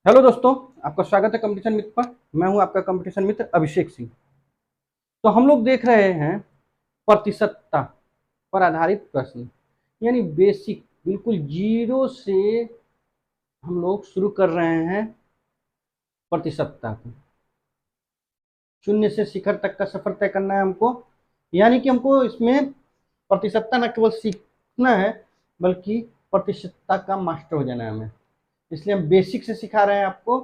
Hello दोस्तों, आपका स्वागत है कंपटीशन मित्र पर। मैं हूं आपका कंपटीशन मित्र अभिषेक सिंह। तो हम लोग देख रहे हैं प्रतिशतता पर आधारित प्रश्न, यानी बेसिक, बिल्कुल जीरो से हम लोग शुरू कर रहे हैं प्रतिशतता को। शून्य से शिखर तक का सफर तय करना है हमको, यानी कि हमको इसमें प्रतिशतता न केवल सीखना है बल्कि प्रतिशतता का मास्टर हो जाना है हमें। इसलिए हम बेसिक से सिखा रहे हैं आपको।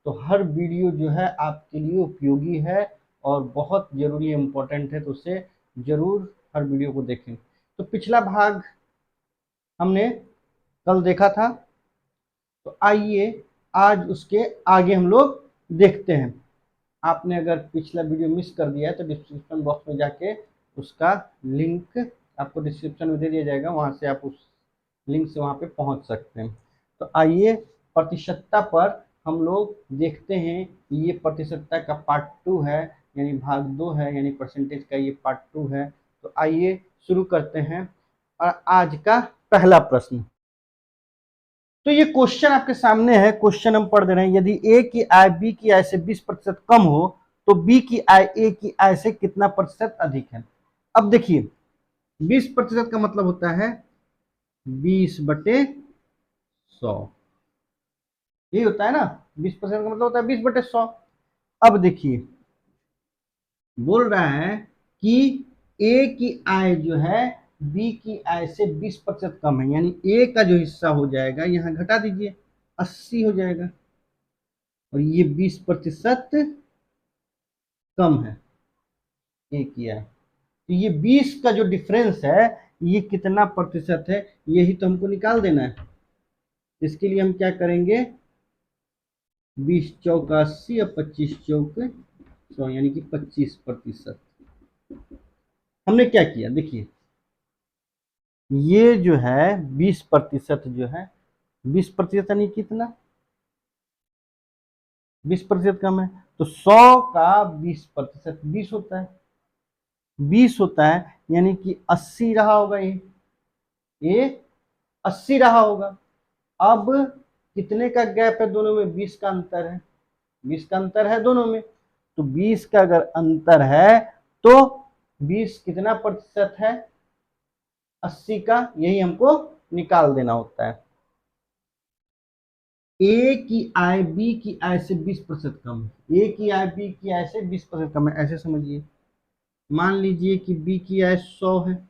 तो हर वीडियो जो है आपके लिए उपयोगी है और बहुत ज़रूरी इम्पोर्टेंट है, तो उसे ज़रूर हर वीडियो को देखें। तो पिछला भाग हमने कल देखा था, तो आइए आज उसके आगे हम लोग देखते हैं। आपने अगर पिछला वीडियो मिस कर दिया है तो डिस्क्रिप्शन बॉक्स में जाके उसका लिंक आपको डिस्क्रिप्शन में दे दिया जाएगा, वहाँ से आप उस लिंक से वहाँ पे पहुँच सकते हैं। तो आइए प्रतिशतता पर हम लोग देखते हैं। ये प्रतिशतता का पार्ट 2 है, यानी भाग 2 है, यानी परसेंटेज का ये पार्ट 2 है। तो आइए शुरू करते हैं। और आज का पहला प्रश्न, तो ये क्वेश्चन आपके सामने है। क्वेश्चन हम पढ़ दे रहे हैं। यदि ए की आय बी की आय से 20% कम हो तो बी की आय ए की आय से कितना प्रतिशत अधिक है। अब देखिए, 20% का मतलब होता है 20/100, यही होता है ना। 20% का मतलब होता है 20/100। अब देखिए, बोल रहा है कि ए की आय जो है बी की आय से 20% कम है, यानी ए का जो हिस्सा हो जाएगा यहाँ घटा दीजिए, 80 हो जाएगा, और ये 20% कम है ए की आय। तो ये 20 का जो डिफरेंस है ये कितना प्रतिशत है, यही तो हमको निकाल देना है। इसके लिए हम क्या करेंगे, 20 चौक 80 और 25 चौक 100, यानी कि 25%। हमने क्या किया, देखिए ये जो है 20% जो है, 20% यानी कितना, 20% कम है। तो 100 का 20% 20 होता है, 20 होता है, यानी कि 80 रहा होगा ये 80 रहा होगा। अब कितने का गैप है दोनों में, 20 का अंतर है, 20 का अंतर है दोनों में। तो 20 का अगर अंतर है तो 20 कितना प्रतिशत है, 80 का, यही हमको निकाल देना होता है। ए की आय बी की आय से 20% कम है, ए की आय बी की आय से 20% कम है, ऐसे समझिए। मान लीजिए कि बी की आय 100 है,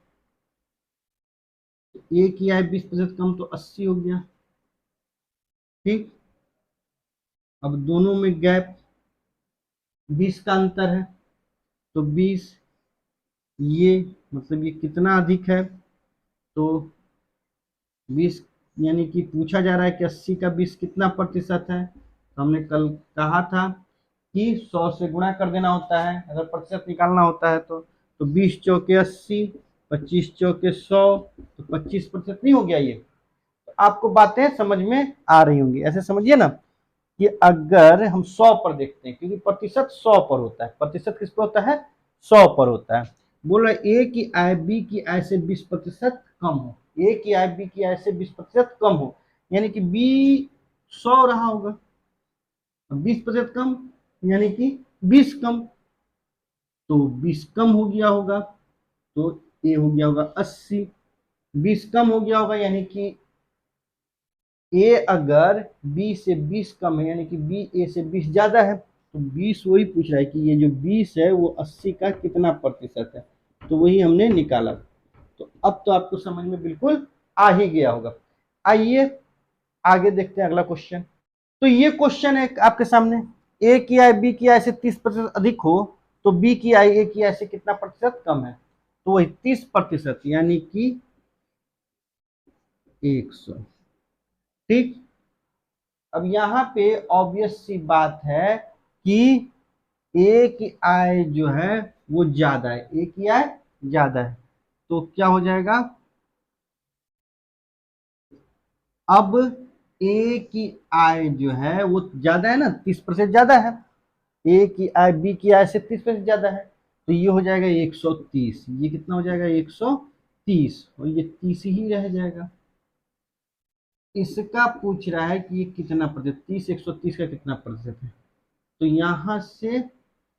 ए की आय 20% कम, तो 80 हो गया। ठीक, अब दोनों में गैप 20 का अंतर है, तो 20, ये मतलब ये कितना अधिक है, तो 20, यानी कि पूछा जा रहा है कि 80 का 20 कितना प्रतिशत है। तो हमने कल कहा था कि 100 से गुणा कर देना होता है अगर प्रतिशत निकालना होता है तो 20 चौके 80, 25 चौके 100, तो 25% नहीं हो गया ये। तो आपको बातें समझ में आ रही होंगी, ऐसे समझिए ना कि अगर हम 100 पर देखते हैं, क्योंकि प्रतिशत 100 पर होता है, प्रतिशत किस पर होता है, 100 पर होता है। बोल रहे ए की आय बी की आय से 20% कम हो, ए की आय बी की आय से 20% कम हो, यानी कि बी 100 रहा होगा, 20% कम यानी कि 20 कम, तो 20 कम हो गया होगा, तो ए हो गया होगा 80। 20 कम हो गया होगा, यानी कि ए अगर बी से 20 कम है, यानी कि बी ए से 20 ज्यादा है, तो 20 वही पूछ रहा है कि ये जो 20 है वो 80 का कितना प्रतिशत है, तो वही हमने निकाला। तो अब तो आपको समझ में बिल्कुल आ ही गया होगा। आइए आगे देखते हैं अगला क्वेश्चन। तो ये क्वेश्चन है आपके सामने, ए की आय बी की आय से 30% अधिक हो तो बी की आय ए की आय से कितना प्रतिशत कम है। तो वही 30%, यानी कि 100। ठीक, अब यहाँ पे ऑब्वियस सी बात है कि ए की आय जो है वो ज्यादा है, ए की आय ज्यादा है, तो क्या हो जाएगा, अब ए की आय जो है वो ज्यादा है ना, 30% ज्यादा है, ए की आय बी की आय से 30% ज्यादा है, तो ये हो जाएगा 130। ये कितना हो जाएगा, 130, और ये 30 ही रह जाएगा। इसका पूछ रहा है कि ये कितना प्रतिशत, 30 130 का कितना प्रतिशत है। तो यहां से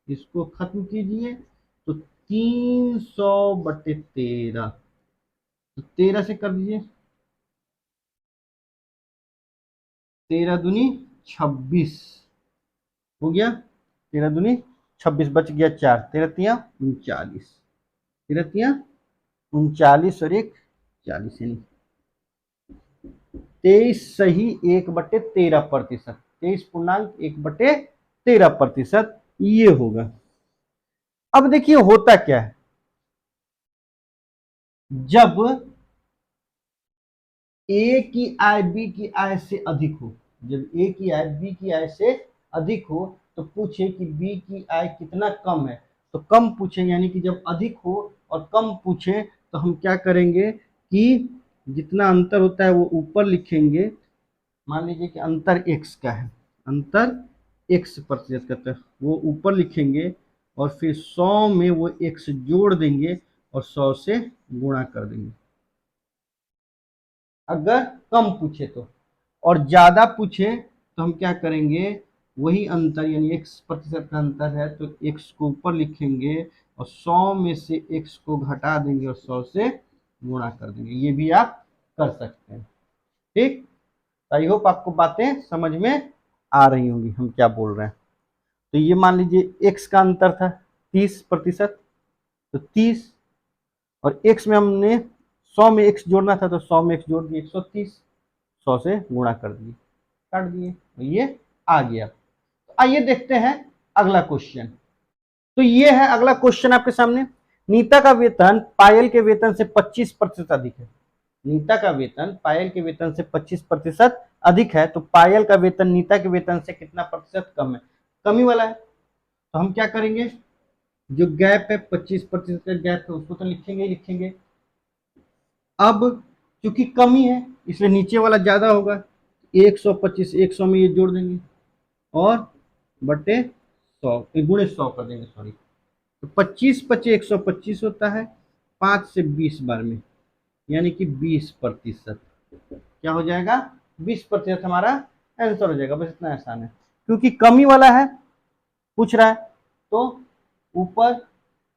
इसको खत्म कीजिए, तो 300/13, तो 13 से कर दीजिए, 13 दूनी 26 हो गया, 13 दूनी 26, बच गया 4, 13 तिया 39, 13 तिया 39 और 1 40, यानी 23 सही 1/13%, 23.1/13%, ये होगा। अब देखिए होता क्या है, जब ए की आय बी की आय से अधिक हो, जब ए की आय बी की आय से अधिक हो, तो पूछे कि बी की आय कितना कम है, तो कम पूछे, यानी कि जब अधिक हो और कम पूछे तो हम क्या करेंगे कि जितना अंतर होता है वो ऊपर लिखेंगे। मान लीजिए कि अंतर x का है, अंतर x% का, तो वो ऊपर लिखेंगे और फिर 100 में वो x जोड़ देंगे और 100 से गुणा कर देंगे, अगर कम पूछे तो। और ज्यादा पूछे तो हम क्या करेंगे, वही अंतर यानी x% का अंतर है तो x को ऊपर लिखेंगे और 100 में से x को घटा देंगे और 100 से गुणा कर देंगे। ये भी आप कर सकते हैं। ठीक, आई होप आपको बातें समझ में आ रही होंगी हम क्या बोल रहे हैं। तो ये मान लीजिए x का अंतर था 30%, तो 30, और x में हमने 100 में x जोड़ना था तो 100 में x जोड़ दिए 130, 100 से गुणा कर दिए, काट दिए, तो ये आ गया। तो आइए देखते हैं अगला क्वेश्चन। तो ये है अगला क्वेश्चन आपके सामने। नीता का वेतन पायल के वेतन से 25% अधिक है। नीता का वेतन पायल के वेतन से 25% अधिक है, तो पायल का वेतन नीता के वेतन से कितना प्रतिशत कम है, कमी वाला है। तो हम क्या करेंगे, जो गैप है 25% का गैप है उसको तो लिखेंगे ही लिखेंगे। अब चूंकि कमी है इसलिए नीचे वाला ज्यादा होगा, 125, 100 में ये जोड़ देंगे और बटे 100 गुणे 100 कर देंगे, सॉरी। तो 25 × 25 125 होता है, 5 से 20 बार में, यानी कि 20%। क्या हो जाएगा, 20% हमारा आंसर हो जाएगा। बस इतना आसान है, क्योंकि कमी वाला है पूछ रहा है, तो ऊपर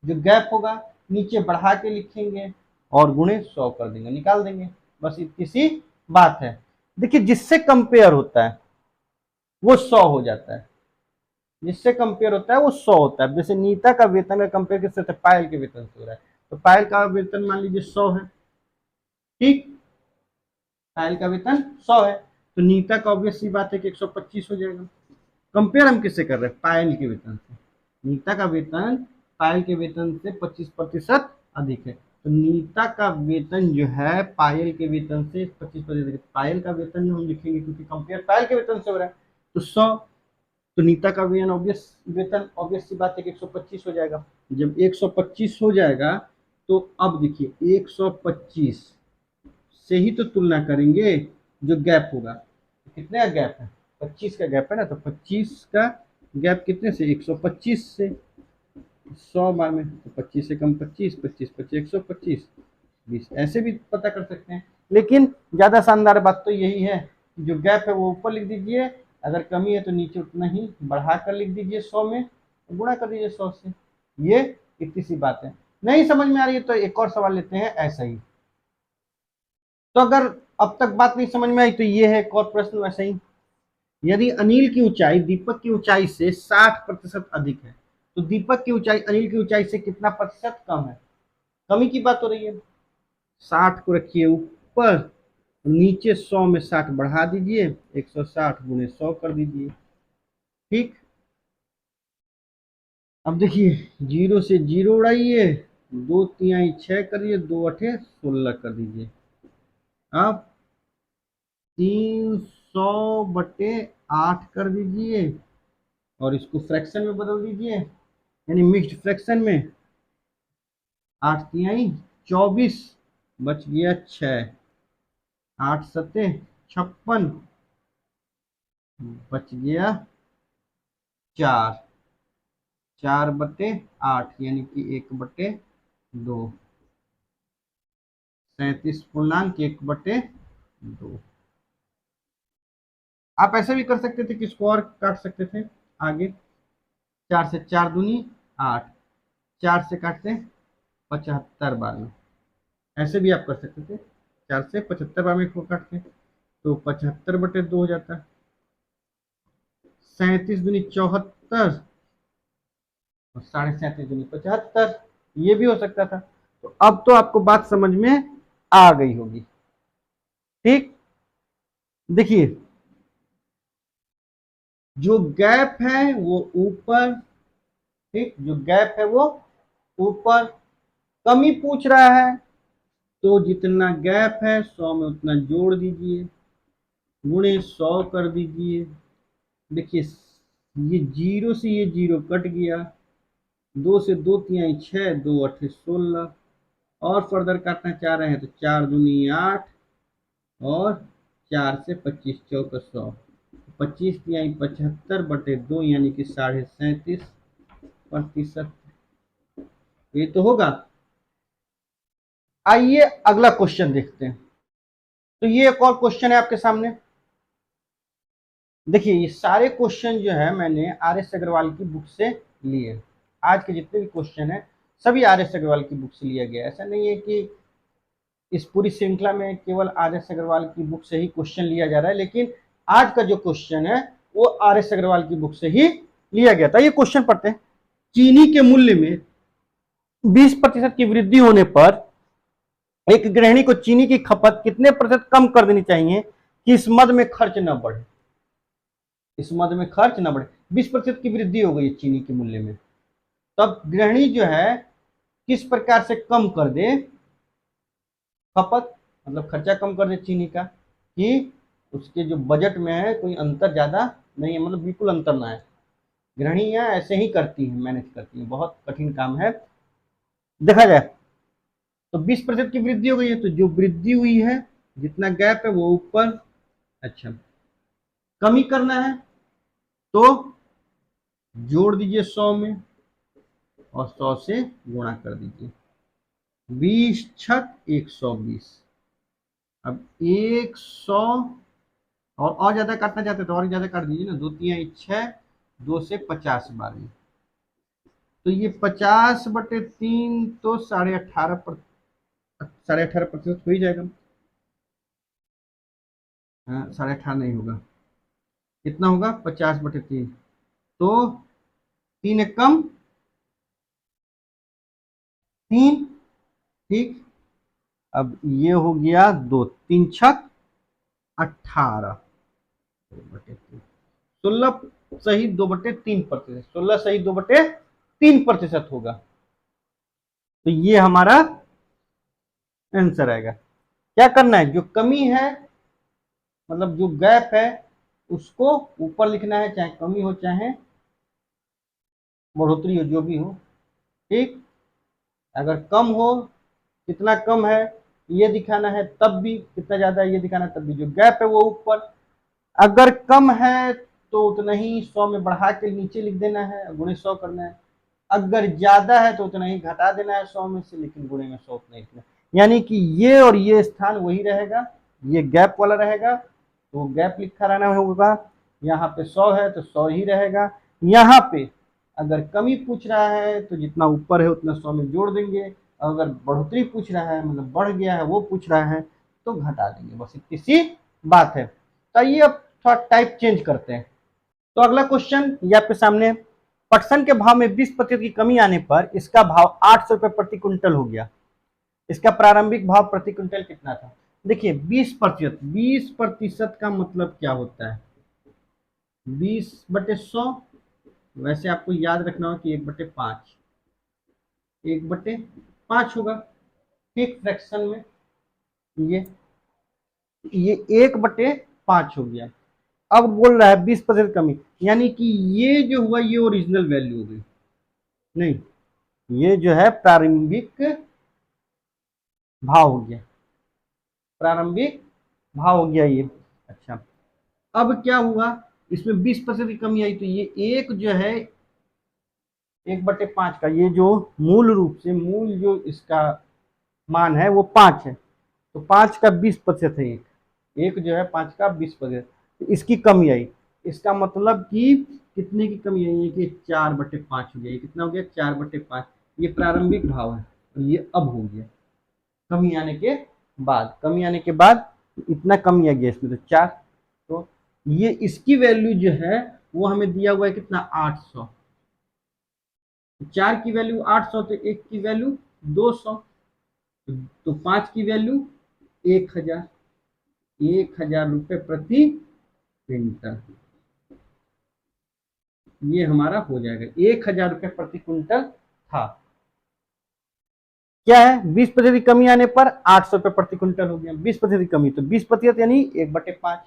जो गैप होगा नीचे बढ़ा के लिखेंगे और गुणे 100 कर देंगे, निकाल देंगे, बस इतनी सी बात है। देखिए जिससे कंपेयर होता है वो 100 हो जाता है, जिससे कंपेयर होता है वो 100 होता है। जैसे नीता का वेतन का कंपेयर किससे होता है, पायल के वेतन से हो रहा है, तो पायल का वेतन मान लीजिए 100 है, ठीक, पायल का वेतन 100 है, तो नीता का ऑब्वियस सी बात है कि 125 हो जाएगा। कंपेयर हम किससे कर रहे हैं, पायल के वेतन से। नीता का वेतन पायल के वेतन से 25% अधिक है, तो नीता का वेतन जो है पायल के वेतन से 25%, पायल का वेतन जो हम लिखेंगे क्योंकि कंपेयर पायल के वेतन से हो रहा है, तो 100, तो नीता का वेतन ऑब्वियस सी बात है कि 125 हो जाएगा। जब 125 हो जाएगा तो अब देखिए 125 से ही तो तुलना करेंगे, जो गैप होगा, कितने का गैप है, 25 का गैप है ना, तो 25 का गैप कितने से, 125 से, 100 बार में, तो 25 से कम 25, 25 25 125, 20, ऐसे भी पता कर सकते हैं। लेकिन ज्यादा शानदार बात तो यही है कि जो गैप है वो ऊपर लिख दीजिए, अगर कमी है तो नीचे उतना ही बढ़ा कर लिख दीजिए 100 में, गुणा कर दीजिए 100 से। ये इतनी सी बात है। नहीं समझ में आ रही है तो एक और सवाल लेते हैं ऐसा ही। तो अगर अब तक बात नहीं समझ में आई तो ये है एक और प्रश्न वैसे ही। यदि अनिल की ऊंचाई दीपक की ऊंचाई से 60% अधिक है, तो दीपक की ऊंचाई अनिल की ऊंचाई से कितना प्रतिशत कम है, कमी की बात हो रही है। 60 को रखिए ऊपर, नीचे 100 में 60 बढ़ा दीजिए, 160 गुणे 100 कर दीजिए, ठीक। अब देखिए 0 से 0 उड़ाइए, 2 तिहाई 6 करिए, 2 8 16 कर दीजिए। अब 300/8 कर दीजिए और इसको फ्रैक्शन में बदल दीजिए, यानी मिक्स्ड फ्रैक्शन में। 8 तिहाई 24, बच गया 6, 8 सते 56, बच गया 4, 4/8 यानी कि 1/2, 37.1/2। आप ऐसे भी कर सकते थे कि इसको और काट सकते थे आगे, 4 से 4 दूनी 8, 4 से काटते हैं 75 बार में, ऐसे भी आप कर सकते थे, 4 से 75 बार में इसको काटते हैं तो 75/2 हो जाता है, 37 दूनी 74 और 37.5 दूनी 75, ये भी हो सकता था। तो अब तो आपको बात समझ में आ गई होगी। ठीक, देखिए जो गैप है वो ऊपर, ठीक, जो गैप है वो ऊपर, कमी पूछ रहा है तो जितना गैप है 100 में उतना जोड़ दीजिए, गुणे 100 कर दीजिए। देखिए ये जीरो से ये जीरो कट गया, 2 से 2 तिहाई 6, 2 अठे 16, और फर्दर काटना चाह रहे हैं तो 4 दूनी 8 और 4 से 25 चौका 100, 25 तिहाई 75/2 यानी कि 37.5%। ये तो होगा। आइए अगला क्वेश्चन देखते हैं। तो ये एक और क्वेश्चन है आपके सामने। देखिए ये सारे क्वेश्चन जो है मैंने आर एस अग्रवाल की बुक से लिए। आज के जितने भी क्वेश्चन है सभी आर एस अग्रवाल की बुक से लिया गया। ऐसा नहीं है कि इस पूरी श्रृंखला में केवल आर एस अग्रवाल की बुक से ही क्वेश्चन लिया जा रहा है, लेकिन आज का जो क्वेश्चन है वो आर एस अग्रवाल की बुक से ही लिया गया था। ये क्वेश्चन पढ़ते हैं। चीनी के मूल्य में 20% की वृद्धि होने पर एक गृहिणी को चीनी की खपत कितने प्रतिशत कम कर देनी चाहिए कि इस मद में खर्च न बढ़े, इस मद में खर्च न बढ़े। 20% की वृद्धि हो गई चीनी के मूल्य में, तब गृहिणी जो है किस प्रकार से कम कर दे खपत, मतलब खर्चा कम कर दे चीनी का, कि उसके जो बजट में है कोई अंतर ज्यादा नहीं है, मतलब बिल्कुल अंतर ना है। गृहिणियां ऐसे ही करती हैं, मैनेज करती हैं, बहुत कठिन काम है। देखा जाए तो 20% की वृद्धि हो गई है, तो जो वृद्धि हुई है जितना गैप है वो ऊपर। अच्छा, कमी करना है तो जोड़ दीजिए 100 में और 100 से गुणा कर दीजिए, 20 छक 120। अब 100 और ज्यादा काटना चाहते तो और ज्यादा काट दीजिए ना, 2 तिहाई 6, 2 से 50 बार में, तो ये 50/3 तो 18.5% हो ही जाएगा। हाँ 18.5 नहीं होगा, कितना होगा 50/3, तो 3 एक कम 3, ठीक। अब ये हो गया 2, 3 छक 18, 16 सही 2/3%, 16 सही 2/3% होगा। तो ये हमारा आंसर आएगा। क्या करना है, जो कमी है मतलब जो गैप है उसको ऊपर लिखना है, चाहे कमी हो चाहे बढ़ोतरी हो, जो भी हो, ठीक। अगर कम हो कितना कम है ये दिखाना है, तब भी कितना ज्यादा है ये दिखाना है, तब भी जो गैप है वो ऊपर। अगर कम है तो उतना ही 100 में बढ़ा के नीचे लिख देना है, गुणे 100 करना है। अगर ज्यादा है तो उतना ही घटा देना है 100 में से, लेकिन गुणे में 100 उतना ही लिखना है। यानी कि ये और ये स्थान वही रहेगा, ये गैप वाला रहेगा तो गैप लिखा रहना होगा। यहाँ पे 100 है तो 100 ही रहेगा। यहाँ पे अगर कमी पूछ रहा है तो जितना ऊपर है उतना 100 में जोड़ देंगे, अगर बढ़ोतरी पूछ रहा है मतलब बढ़ गया है वो पूछ रहा है तो घटा देंगे, बस इतनी सी बात है। तो आइए अब थोड़ा टाइप चेंज करते हैं। तो अगला क्वेश्चन ये आपके सामने, पटसन के भाव में 20% की कमी आने पर इसका भाव 800 रुपए प्रति क्विंटल हो गया, इसका प्रारंभिक भाव प्रति क्विंटल कितना था। देखिए 20%, 20% का मतलब क्या होता है, 20/100, वैसे आपको याद रखना होगा कि 1/5, 1/5 होगा, ठीक। फ्रैक्शन में ये 1/5 हो गया। अब बोल रहा है 20% कमी, यानी कि ये जो हुआ ये ओरिजिनल वैल्यू हो गई, नहीं ये जो है प्रारंभिक भाव हो गया, प्रारंभिक भाव हो गया ये। अच्छा, अब क्या हुआ, इसमें 20% की कमी आई तो ये एक जो है 1/5 का, ये जो मूल रूप से मूल जो इसका मान है वो 5 है, तो 5 का 20% है, एक जो है 5 का 20%, तो इसकी कमी आई। इसका मतलब कि कितने की कमी आई है कि 4/5 हो गया। ये कितना हो गया? 4/5। ये प्रारंभिक भाव है और ये अब हो गया कमी आने के बाद। कमी आने के बाद इतना कमी आ गया इसमें, तो 4। तो ये इसकी वैल्यू जो है वो हमें दिया हुआ है कितना? 800। 4 की वैल्यू 800, तो 1 की वैल्यू 200, तो 5 की वैल्यू 1000। 1000 रुपये प्रति क्विंटल ये हमारा हो जाएगा। 1000 रुपये प्रति क्विंटल था। क्या है? 20% कमी आने पर 800 रुपये प्रति क्विंटल हो गया। 20% कमी, तो 20% यानी 1/5,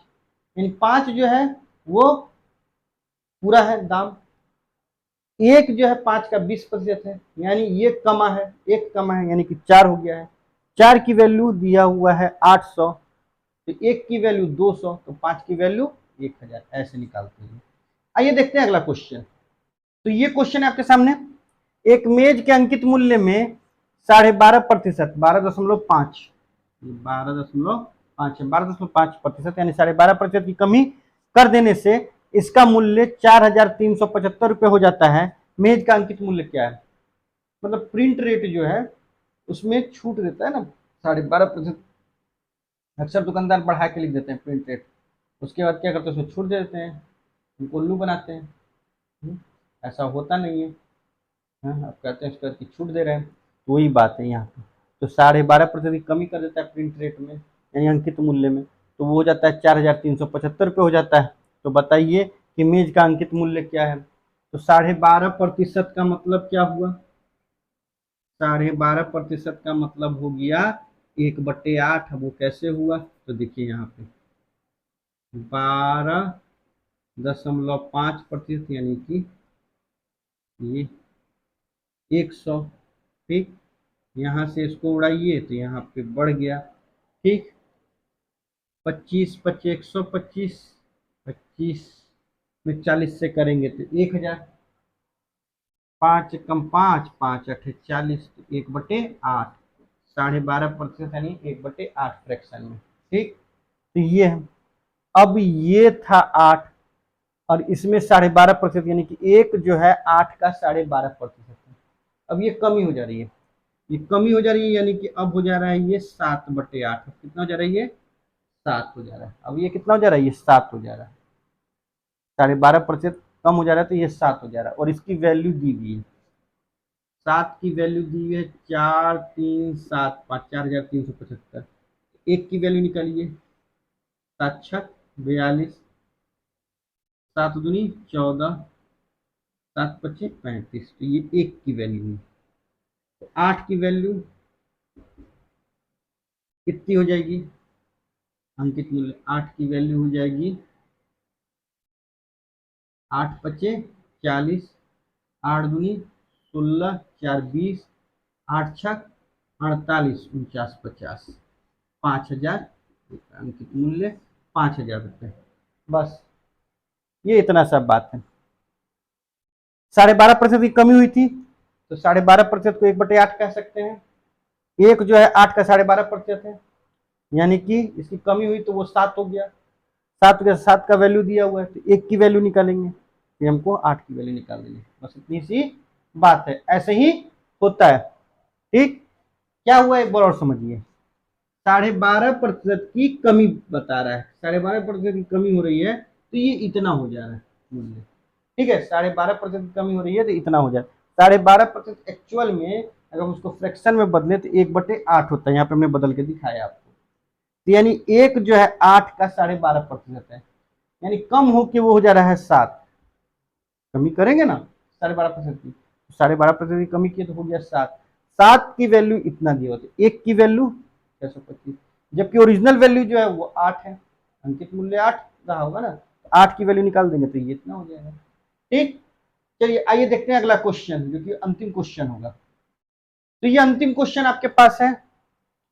यानी 5 जो है वो पूरा है दाम। एक जो है 5 का 20% है, यानी ये कमा है, एक कमा है, यानी कि 4 हो गया है। 4 की वैल्यू दिया हुआ है 800, तो 1 की वैल्यू 200, तो 5 की वैल्यू 1000। ऐसे निकालते हैं। आइए देखते हैं अगला क्वेश्चन। तो ये क्वेश्चन है आपके सामने। एक मेज के अंकित मूल्य में 12.5%, 12.5, 12.5% यानी 12.5% की कमी कर देने से इसका मूल्य 4375 रुपये हो जाता है। मेज का अंकित मूल्य क्या है? मतलब प्रिंट रेट जो है उसमें छूट देता है ना 12.5%। अक्सर दुकानदार बढ़ा के लिख देते हैं प्रिंट रेट, उसके बाद क्या करते हैं? उसमें छूट दे देते हैं, उनको उल्लू बनाते हैं। ऐसा होता नहीं है। हाँ, आप कहते हैं उसके बाद की छूट दे रहे हैं, तो वही बात है यहाँ पे। तो 12.5% की कमी कर देता है प्रिंट रेट में, यानी अंकित मूल्य में, तो वो हो जाता है 4375 रुपये हो जाता है। तो बताइए कि मेज का अंकित मूल्य क्या है? तो 12.5% का मतलब क्या हुआ? 12.5% का मतलब हो गया 1/8। वो कैसे हुआ? तो देखिए यहाँ पे 12.5%, यानी कि ये 100। ठीक, यहाँ से इसको उड़ाइए तो यहाँ पे बढ़ गया। ठीक, 25 25 125, 25 में 40 से करेंगे तो 1000। 5 कम 5, 5 8 40, 1/8। 12.5% यानी 1/8 फ्रैक्शन में। ठीक, तो ये है। अब ये था 8 और इसमें 12.5% यानी कि एक जो है 8 का 12.5% है। अब ये कमी हो जा रही है, ये कमी हो जा रही है, यानी कि अब हो जा रहा है ये 7/8। कितना हो जा रहा है? ये 7 हो जा रहा है। अब ये कितना हो जा रहा है? ये 7 हो जा रहा है। 12.5% कम हो जा रहा है, तो ये 7 हो जा रहा है। और इसकी वैल्यू दी हुई है, 7 की वैल्यू दी हुई है 4375, 4375। एक की वैल्यू निकालिए, 7 6 42, 7 दूनी 14, 7 25 35, तो ये एक की वैल्यू है। तो 8 की वैल्यू कितनी हो जाएगी? अंकित मूल्य 8 की वैल्यू हो जाएगी 8 पचे 40, 8 दूनी 16, 4 20, 8 छक 48, 49 50, 5000 अंकित मूल्य 5000 रुपये। बस ये इतना सब बात है। 12.5% की कमी हुई थी, तो 12.5% को 1/8 कह सकते हैं। एक जो है 8 का 12.5% है, यानी कि इसकी कमी हुई तो वो 7 हो गया। 7 के 7 का वैल्यू दिया हुआ है, तो 1 की वैल्यू निकालेंगे, फिर हमको 8 की वैल्यू निकाल देंगे। बस इतनी सी बात है, ऐसे ही होता है। ठीक, क्या हुआ एक बार और समझिए। 12.5% की कमी बता रहा है, 12.5% की कमी हो रही है, तो ये इतना हो जा रहा है मूल्य। ठीक है, 12.5% की कमी हो रही है तो इतना हो जाए। 12.5% एक्चुअल में अगर उसको फ्रैक्शन में बदले तो 1/8 होता है। यहाँ पे हमने बदल के दिखाया आपको। तो यानी एक जो है 8 का 12.5% है, यानी कम होके वो हो जा रहा है 7। कमी करेंगे ना 12.5% की, 12.5% की कमी की तो हो गया 7। 7 की वैल्यू इतना दिया होता है, एक की वैल्यू 625, जबकि ओरिजिनल वैल्यू जो है वो 8 है। अंकित मूल्य 8 रहा होगा ना, 8 की वैल्यू निकाल देंगे तो ये इतना हो जाएगा। ठीक, चलिए आइए देखते हैं अगला क्वेश्चन, जो कि अंतिम क्वेश्चन होगा। तो ये अंतिम क्वेश्चन आपके पास है।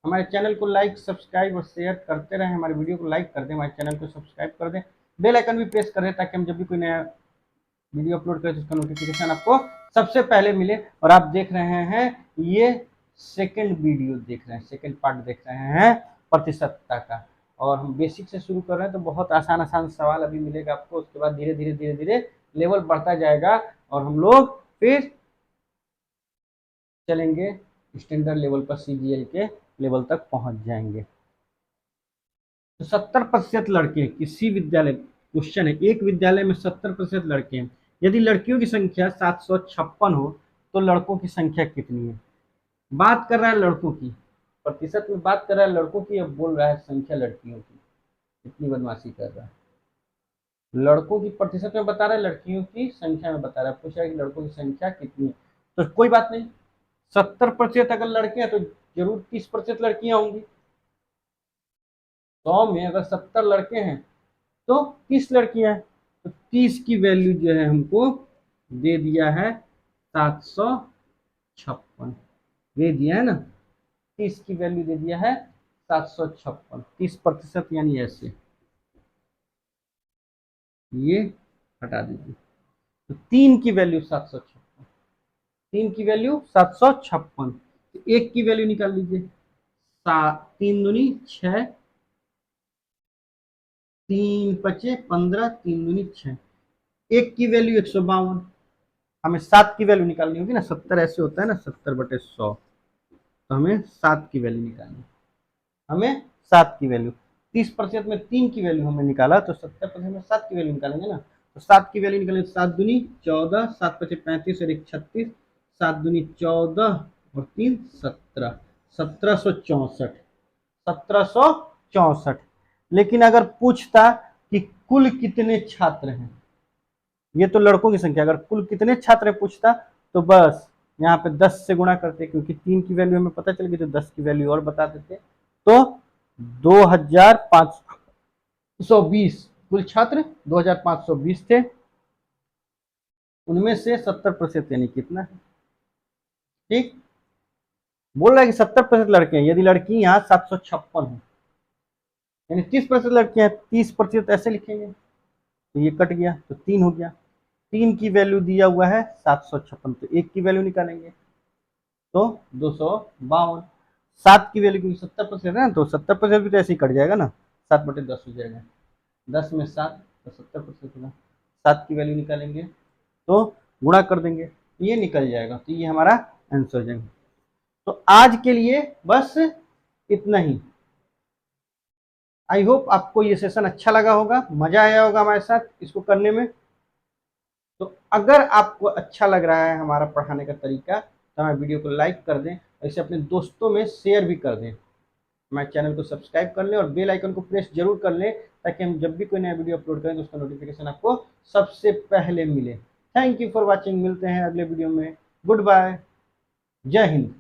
हमारे चैनल को लाइक सब्सक्राइब और शेयर करते रहें। हमारे वीडियो को लाइक कर दें, हमारे चैनल को सब्सक्राइब कर दें, बेल आइकन भी प्रेस कर दें, ताकि हम जब भी कोई नया वीडियो अपलोड करें तो उसका नोटिफिकेशन आपको सबसे पहले मिले। और आप देख रहे हैं ये सेकंड वीडियो देख रहे हैं, सेकंड पार्ट देख रहे हैं प्रतिशतता का। और हम बेसिक से शुरू कर रहे हैं, तो बहुत आसान आसान सवाल अभी मिलेगा आपको। उसके बाद धीरे धीरे धीरे धीरे लेवल बढ़ता जाएगा और हम लोग फिर चलेंगे स्टैंडर्ड लेवल पर, सीजीएल के लेवल तक पहुंच जाएंगे। तो 70% लड़के किसी विद्यालय, क्वेश्चन है, एक विद्यालय में 70% लड़के हैं, यदि लड़कियों की संख्या 756 हो तो लड़कों की संख्या कितनी है? बात कर रहा है लड़कों की, प्रतिशत में बात कर रहा है लड़कों की, अब बोल रहा है संख्या लड़कियों की। कितनी बदमाशी कर रहा है। लड़कों की प्रतिशत में बता रहा है, लड़कियों की संख्या में बता रहा है। पूछ रहा है कि लड़कों की संख्या कितनी है, तो कोई बात नहीं, 70% अगर लड़के हैं तो जरूर 30% लड़कियां होंगी। 100 में अगर 70 लड़के हैं तो 30 लड़कियां हैं, तो 30 की वैल्यू जो है हमको दे दिया है 756, दे दिया है ना, 30 की वैल्यू दे दिया है 756, 30% यानी ऐसे, ये हटा दीजिए। तो 3 की वैल्यू 756, 3 की वैल्यू 756, तो 1 की वैल्यू निकाल लीजिए, 3 दूनी 6, 3 पचे 15, 3 दूनी 6, 1 की वैल्यू 152, हमें 7 की वैल्यू निकालनी होगी ना, 70 ऐसे होता है ना, 70/100, तो हमें 7 की वैल्यू निकालनी, हमें 7 की वैल्यू, 30% में 3 की वैल्यू हमने निकाला, तो 70% में 7 की वैल्यू निकालेंगे ना, तो 7 की वैल्यू निकालेंगे, 7 दूनी 14, 7 पचे 35 और 1 36, 7 दूनी 14 और 3 17, 1764, 1764। लेकिन अगर पूछता कि कुल कितने छात्र हैं, ये तो लड़कों की संख्या, अगर कुल कितने छात्र पूछता तो बस यहाँ पे 10 से गुणा करते, क्योंकि 3 की वैल्यू हमें पता चल गई, तो 10 की वैल्यू और बता देते, तो 2520 कुल छात्र 2520 थे, उनमें से 70% यानी कितना है, ठीक, बोल रहा है कि 70% लड़के हैं, यदि लड़की यहाँ 756 है, यानी 30% लड़कियां हैं, 30% ऐसे लिखेंगे, तो ये कट गया तो 3 हो गया, 3 की वैल्यू दिया हुआ है 756, तो 1 की वैल्यू निकालेंगे तो 252, 7 की वैल्यू क्योंकि 70% है ना, तो 70% भी तो ऐसे ही कट जाएगा ना, 7/10 हो जाएगा, 10 में 7 तो 70% होगा, 7 की वैल्यू निकालेंगे तो गुणा कर देंगे, ये निकल जाएगा, तो ये हमारा आंसर हो जाएगा। तो आज के लिए बस इतना ही। आई होप आपको ये सेशन अच्छा लगा होगा, मजा आया होगा हमारे साथ इसको करने में। तो अगर आपको अच्छा लग रहा है हमारा पढ़ाने का तरीका, तो हमारे वीडियो को लाइक कर दें, ऐसे अपने दोस्तों में शेयर भी कर दें, हमारे चैनल को सब्सक्राइब कर लें और बेल आइकन को प्रेस जरूर कर लें, ताकि हम जब भी कोई नया वीडियो अपलोड करें तो उसका नोटिफिकेशन आपको सबसे पहले मिले। थैंक यू फॉर वॉचिंग, मिलते हैं अगले वीडियो में, गुड बाय, जय हिंद।